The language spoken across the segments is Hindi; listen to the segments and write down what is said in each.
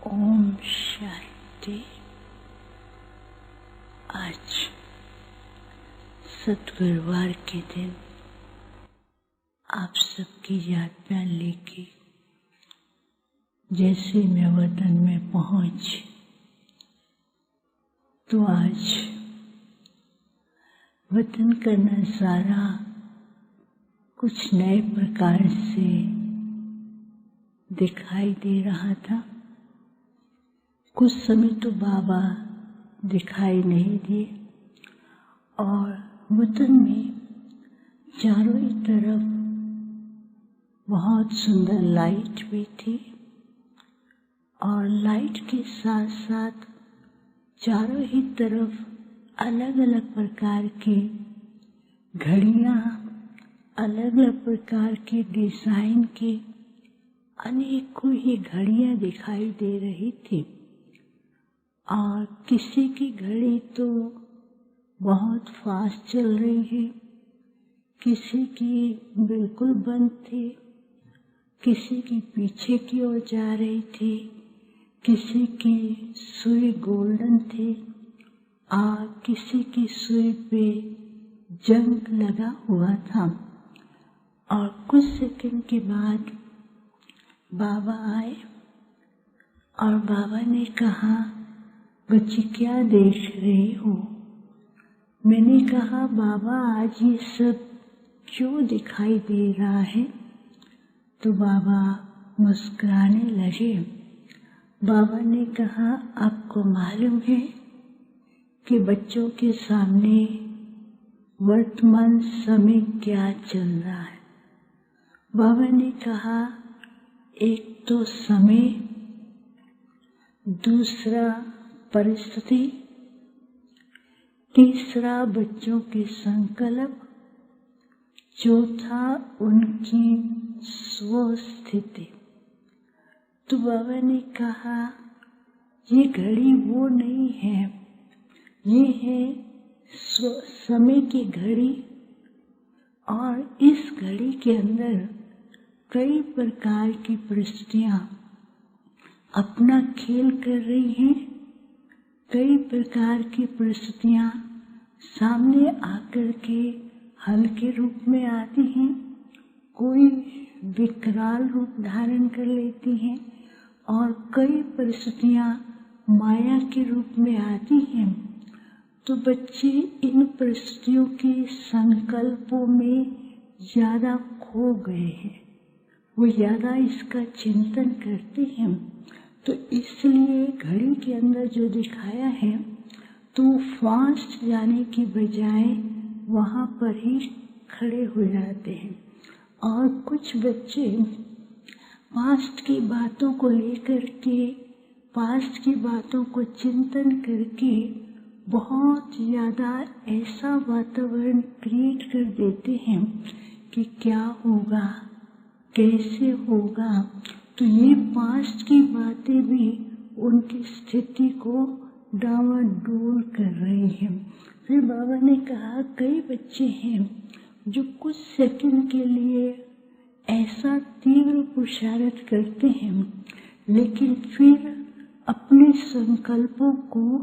ओम शांति। आज सतगुरुवार के दिन आप सबकी याद में लेके जैसे मैं वतन में पहुंची तो आज वतन का नजारा कुछ नए प्रकार से दिखाई दे रहा था। कुछ समय तो बाबा दिखाई नहीं दिए और वतन में चारों ही तरफ बहुत सुंदर लाइट भी थी और लाइट के साथ साथ चारों ही तरफ अलग अलग प्रकार की घड़ियां, अलग अलग प्रकार के डिजाइन की अनेकों ही घड़ियां दिखाई दे रही थी और किसी की घड़ी तो बहुत फास्ट चल रही है, किसी की बिल्कुल बंद थी, किसी की पीछे की ओर जा रही थी, किसी की सुई गोल्डन थी और किसी की सुई पे जंग लगा हुआ था। और कुछ सेकंड के बाद बाबा आए और बाबा ने कहा, बच्ची क्या देख रही हो? मैंने कहा, बाबा आज ये सब क्यों दिखाई दे रहा है? तो बाबा मुस्कुराने लगे। बाबा ने कहा, आपको मालूम है कि बच्चों के सामने वर्तमान समय क्या चल रहा है? बाबा ने कहा, एक तो समय, दूसरा परिस्थिति, तीसरा बच्चों के संकल्प, चौथा उनकी स्वस्थिति। तो बाबा ने कहा, ये घड़ी वो नहीं है, ये है समय की घड़ी और इस घड़ी के अंदर कई प्रकार की परिस्थितियां अपना खेल कर रही हैं। कई प्रकार की परिस्थितियां सामने आकर के हल के रूप में आती हैं, कोई विकराल रूप धारण कर लेती हैं और कई परिस्थितियां माया के रूप में आती हैं। तो बच्चे इन परिस्थितियों के संकल्पों में ज्यादा खो गए हैं, वो ज्यादा इसका चिंतन करते हैं। तो इसलिए घड़ी के अंदर जो दिखाया है तो फास्ट जाने की बजाय वहां पर ही खड़े हो जाते हैं। और कुछ बच्चे पास्ट की बातों को लेकर के, पास्ट की बातों को चिंतन करके बहुत ज्यादा ऐसा वातावरण क्रिएट कर देते हैं कि क्या होगा, कैसे होगा। तो ये पास्ट की बातें भी उनकी स्थिति को डावाडोल कर रही हैं। फिर बाबा ने कहा, कई बच्चे हैं जो कुछ सेकंड के लिए ऐसा तीव्र पुरुषार्थ करते हैं लेकिन फिर अपने संकल्पों को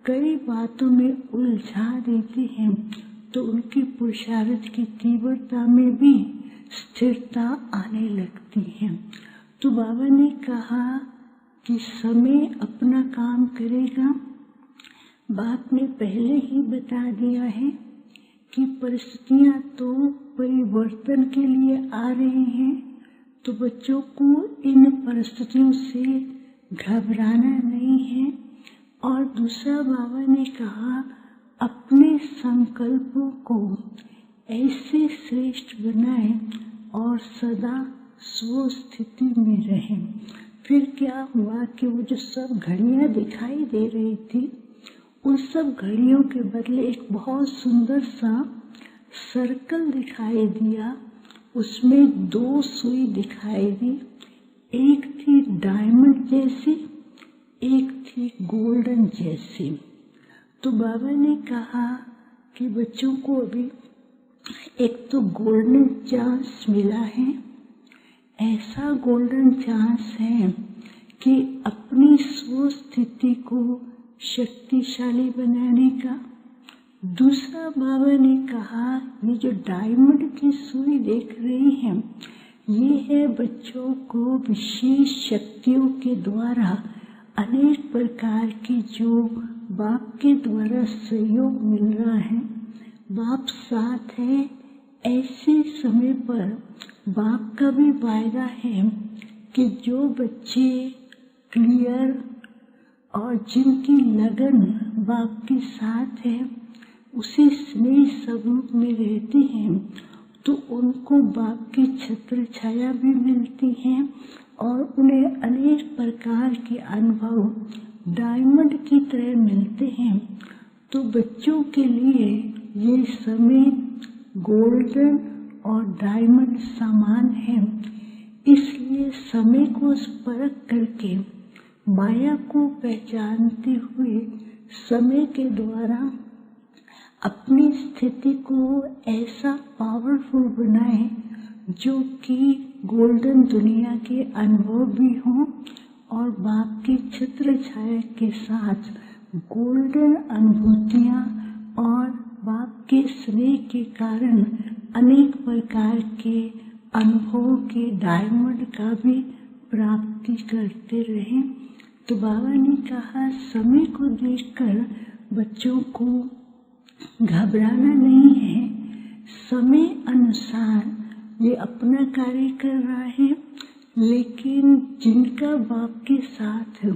कई बातों में उलझा देते हैं, तो उनकी पुरुषार्थ की तीव्रता में भी स्थिरता आने लगती है। तो बाबा ने कहा कि समय अपना काम करेगा। बाप ने पहले ही बता दिया है कि परिस्थितियां तो परिवर्तन के लिए आ रही हैं, तो बच्चों को इन परिस्थितियों से घबराना नहीं है। और दूसरा बाबा ने कहा, अपने संकल्पों को ऐसे श्रेष्ठ बनाए और सदा स्वस्थिति में रहें। फिर क्या हुआ कि वो जो सब घड़ियां दिखाई दे रही थी, उन सब घड़ियों के बदले एक बहुत सुंदर सा सर्कल दिखाई दिया। उसमें दो सुई दिखाई दी, एक थी डायमंड जैसी, एक थी गोल्डन जैसी। तो बाबा ने कहा कि बच्चों को अभी एक तो गोल्डन चांस मिला है, ऐसा गोल्डन चांस है कि अपनी स्व स्थिति को शक्तिशाली बनाने का। दूसरा बाबा ने कहा, ये जो डायमंड की सुई देख रही हैं, ये है बच्चों को विशेष शक्तियों के द्वारा अनेक प्रकार की जो बाप के द्वारा सहयोग मिल रहा है। बाप साथ है। ऐसे समय पर बाप का भी वायदा है कि जो बच्चे क्लियर और जिनकी लगन बाप के साथ है, उसी स्नेह स्वरूप में रहते हैं, तो उनको बाप की छत्र छाया भी मिलती है और उन्हें अनेक प्रकार के अनुभव डायमंड की तरह मिलते हैं। तो बच्चों के लिए ये समय गोल्डन और डायमंड समान है। इसलिए समय को परख करके माया को पहचानते हुए समय के द्वारा अपनी स्थिति को ऐसा पावरफुल बनाए जो कि गोल्डन दुनिया के अनुभव भी हों और बाप की छत्र छाया के साथ गोल्डन अनुभूतियाँ और बाप के स्नेह के कारण अनेक प्रकार के अनुभवों के डायमंड का भी प्राप्ति करते रहें। तो बाबा ने कहा, समय को देखकर बच्चों को घबराना नहीं है। समय अनुसार ये अपना कार्य कर रहा है, लेकिन जिनका बाप के साथ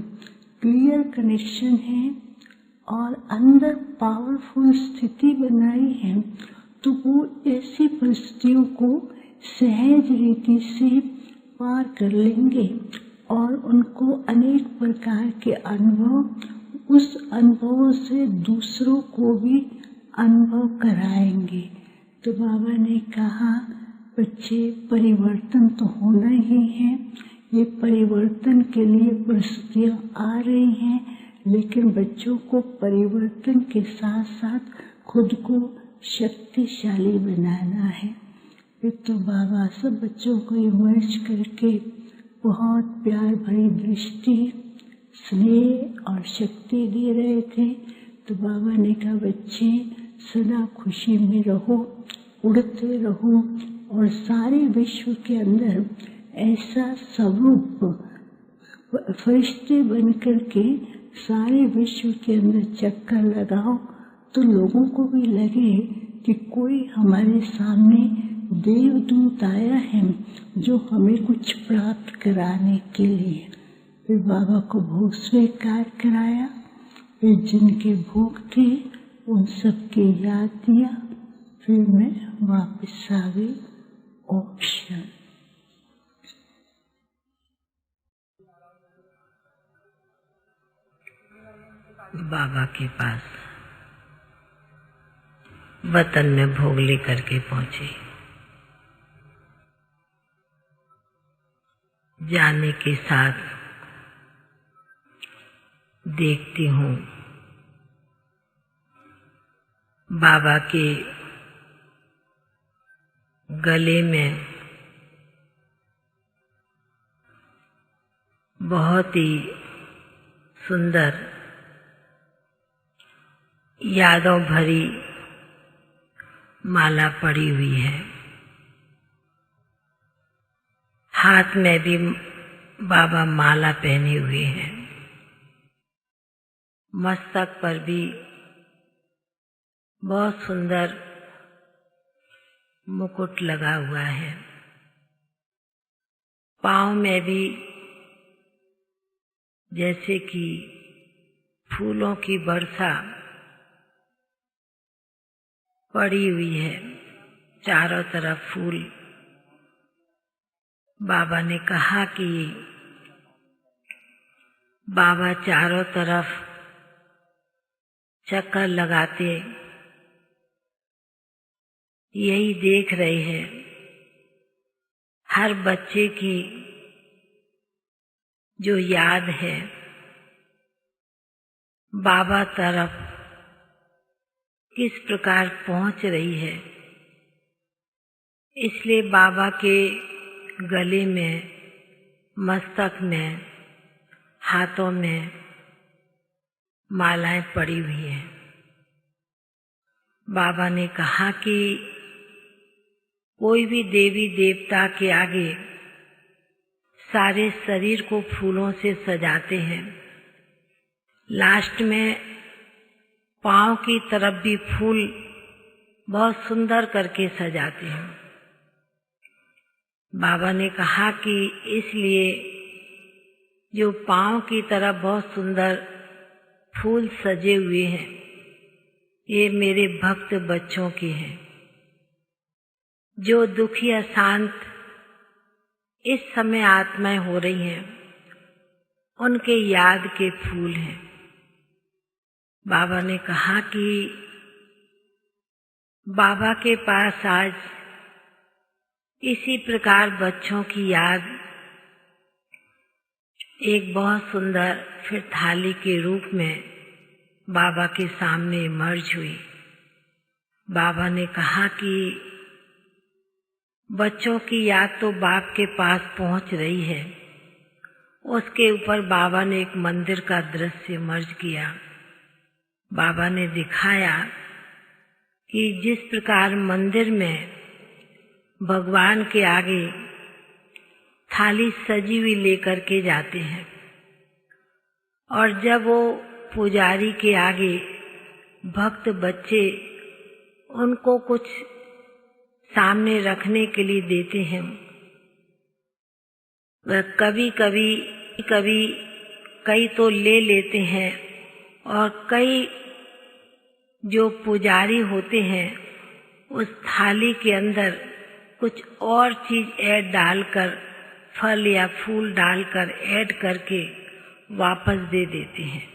क्लियर कनेक्शन है और अंदर पावरफुल स्थिति बनाई है, तो वो ऐसी परिस्थितियों को सहज रीति से पार कर लेंगे और उनको अनेक प्रकार के अनुभव, उस अनुभवों से दूसरों को भी अनुभव कराएंगे। तो बाबा ने कहा, बच्चे परिवर्तन तो होना ही है। ये परिवर्तन के लिए परिस्थितियाँ आ रही हैं, लेकिन बच्चों को परिवर्तन के साथ साथ खुद को शक्तिशाली बनाना है। फिर तो बाबा सब बच्चों को इमर्ज करके बहुत प्यार भरी दृष्टि, स्नेह और शक्ति दे रहे थे। तो बाबा ने कहा, बच्चे सदा खुशी में रहो, उड़ते रहो और सारे विश्व के अंदर ऐसा स्वरूप फरिश्ते बन करके सारे विश्व के अंदर चक्कर लगाओ, तो लोगों को भी लगे कि कोई हमारे सामने देवदूत आया है जो हमें कुछ प्राप्त कराने के लिए। फिर बाबा को भोग स्वीकार कराया। फिर जिनके भोग थे उन सबके याद दिया। फिर मैं वापस आ गई। ओम शांति। बाबा के पास वतन में भोग लेकर के पहुंचे। जाने के साथ देखती हूँ बाबा के गले में बहुत ही सुंदर यादों भरी माला पड़ी हुई है। हाथ में भी बाबा माला पहने हुए हैं। मस्तक पर भी बहुत सुंदर मुकुट लगा हुआ है। पाँव में भी जैसे कि फूलों की वर्षा पड़ी हुई है, चारों तरफ फूल। बाबा ने कहा कि बाबा चारों तरफ चक्कर लगाते यही देख रहे हैं। हर बच्चे की जो याद है बाबा तरफ किस प्रकार पहुंच रही है, इसलिए बाबा के गले में, मस्तक में हाथों में मालाएं पड़ी हुई हैं। बाबा ने कहा कि कोई भी देवी देवता के आगे सारे शरीर को फूलों से सजाते हैं, लास्ट में पांव की तरफ भी फूल बहुत सुंदर करके सजाते हैं। बाबा ने कहा कि इसलिए जो पांव की तरफ बहुत सुंदर फूल सजे हुए हैं, ये मेरे भक्त बच्चों के हैं, जो दुखी अशांत इस समय आत्माएं हो रही हैं, उनके याद के फूल हैं। बाबा ने कहा कि बाबा के पास आज इसी प्रकार बच्चों की याद एक बहुत सुंदर फिर थाली के रूप में बाबा के सामने इमर्ज हुई। बाबा ने कहा कि बच्चों की याद तो बाप के पास पहुंच रही है। उसके ऊपर बाबा ने एक मंदिर का दृश्य मर्ज किया। बाबा ने दिखाया कि जिस प्रकार मंदिर में भगवान के आगे थाली सजी हुई लेकर के जाते हैं, और जब वो पुजारी के आगे भक्त बच्चे उनको कुछ सामने रखने के लिए देते हैं, वह कभी कई तो ले लेते हैं, और कई जो पुजारी होते हैं उस थाली के अंदर कुछ और चीज ऐड डालकर, फल या फूल डालकर ऐड करके वापस दे देते हैं।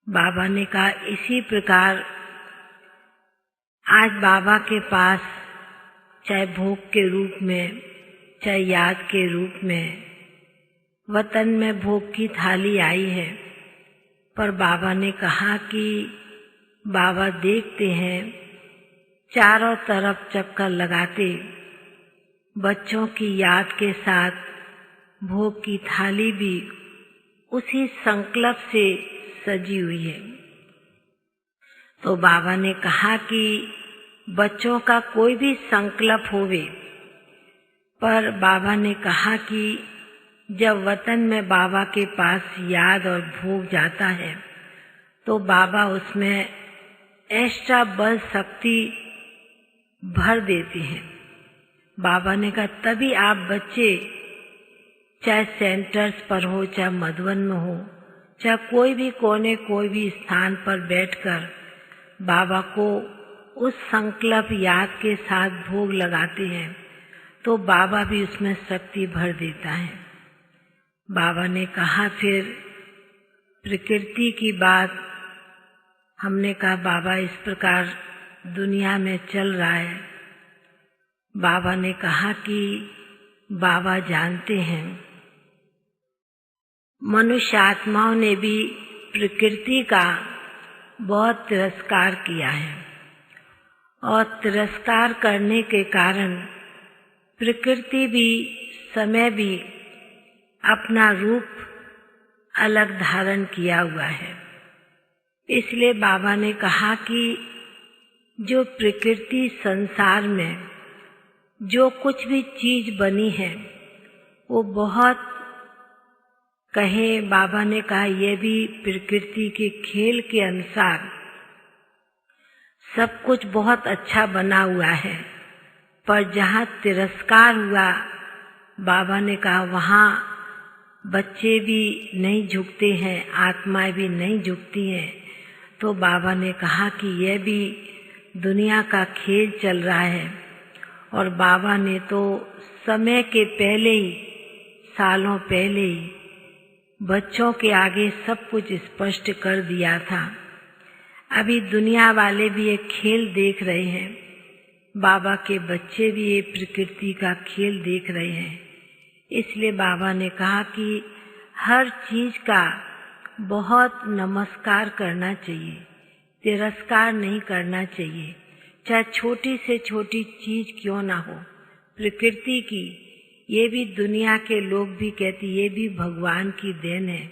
बाबा ने कहा इसी प्रकार आज बाबा के पास चाहे भोग के रूप में, चाहे याद के रूप में वतन में भोग की थाली आई है, पर बाबा ने कहा कि बाबा देखते हैं चारों तरफ चक्कर लगाते बच्चों की याद के साथ भोग की थाली भी उसी संकल्प से सजी हुई है। तो बाबा ने कहा कि बच्चों का कोई भी संकल्प होवे, पर बाबा ने कहा कि जब वतन में बाबा के पास याद और भोग जाता है तो बाबा उसमें एक्स्ट्रा बल शक्ति भर देते हैं। बाबा ने कहा तभी आप बच्चे चाहे सेंटर्स पर हो, चाहे मधुबन में हो, चाहे कोई भी कोने कोई भी स्थान पर बैठकर बाबा को उस संकल्प याद के साथ भोग लगाते हैं तो बाबा भी उसमें शक्ति भर देता है। बाबा ने कहा फिर प्रकृति की बात, हमने कहा बाबा इस प्रकार दुनिया में चल रहा है। बाबा ने कहा कि बाबा जानते हैं मनुष्य आत्माओं ने भी प्रकृति का बहुत तिरस्कार किया है, और तिरस्कार करने के कारण प्रकृति भी, समय भी अपना रूप अलग धारण किया हुआ है। इसलिए बाबा ने कहा कि जो प्रकृति संसार में जो कुछ भी चीज बनी है वो बहुत बाबा ने कहा यह भी प्रकृति के खेल के अनुसार सब कुछ बहुत अच्छा बना हुआ है, पर जहाँ तिरस्कार हुआ बाबा ने कहा वहाँ बच्चे भी नहीं झुकते हैं, आत्माएं भी नहीं झुकती हैं। तो बाबा ने कहा कि यह भी दुनिया का खेल चल रहा है, और बाबा ने तो समय के पहले ही, सालों पहले ही बच्चों के आगे सब कुछ स्पष्ट कर दिया था। अभी दुनिया वाले भी एक खेल देख रहे हैं, बाबा के बच्चे भी ये प्रकृति का खेल देख रहे हैं। इसलिए बाबा ने कहा कि हर चीज का बहुत नमस्कार करना चाहिए, तिरस्कार नहीं करना चाहिए, चाहे छोटी से छोटी चीज क्यों ना हो, प्रकृति की ये भी दुनिया के लोग भी कहते ये भी भगवान की देन है।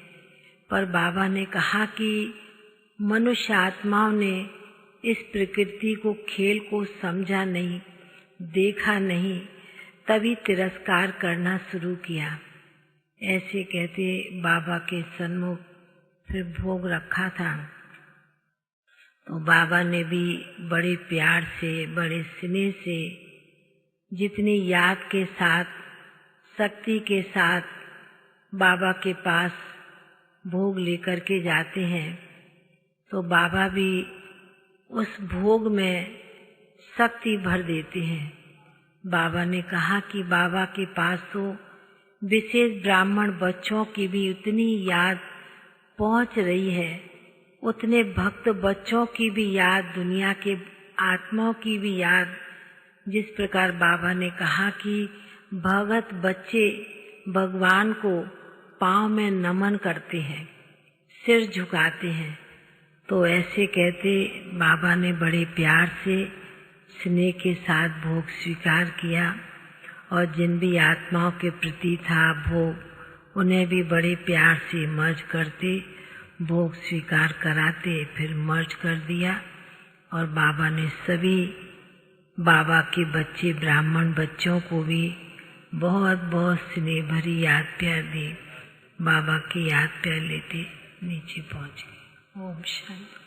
पर बाबा ने कहा कि मनुष्य आत्माओं ने इस प्रकृति को, खेल को समझा नहीं, देखा नहीं, तभी तिरस्कार करना शुरू किया। ऐसे कहते बाबा के सन्मुख फिर भोग रखा था। तो बाबा ने भी बड़े प्यार से, बड़े स्नेह से, जितनी याद के साथ, शक्ति के साथ बाबा के पास भोग लेकर के जाते हैं, तो बाबा भी उस भोग में शक्ति भर देते हैं। बाबा ने कहा कि बाबा के पास तो विशेष ब्राह्मण बच्चों की भी उतनी याद पहुंच रही है, उतने भक्त बच्चों की भी याद, दुनिया के आत्माओं की भी याद। जिस प्रकार बाबा ने कहा कि भगत बच्चे भगवान को पांव में नमन करते हैं, सिर झुकाते हैं, तो ऐसे कहते बाबा ने बड़े प्यार से, स्नेह के साथ भोग स्वीकार किया। और जिन भी आत्माओं के प्रति था भोग, उन्हें भी बड़े प्यार से मर्ज करते, भोग स्वीकार कराते, फिर मर्ज कर दिया। और बाबा ने सभी बाबा के बच्चे, ब्राह्मण बच्चों को भी बहुत बहुत स्नेह भरी याद प्यार दी। बाबा की याद प्यार लेते नीचे पहुंच गए। ओम शांति।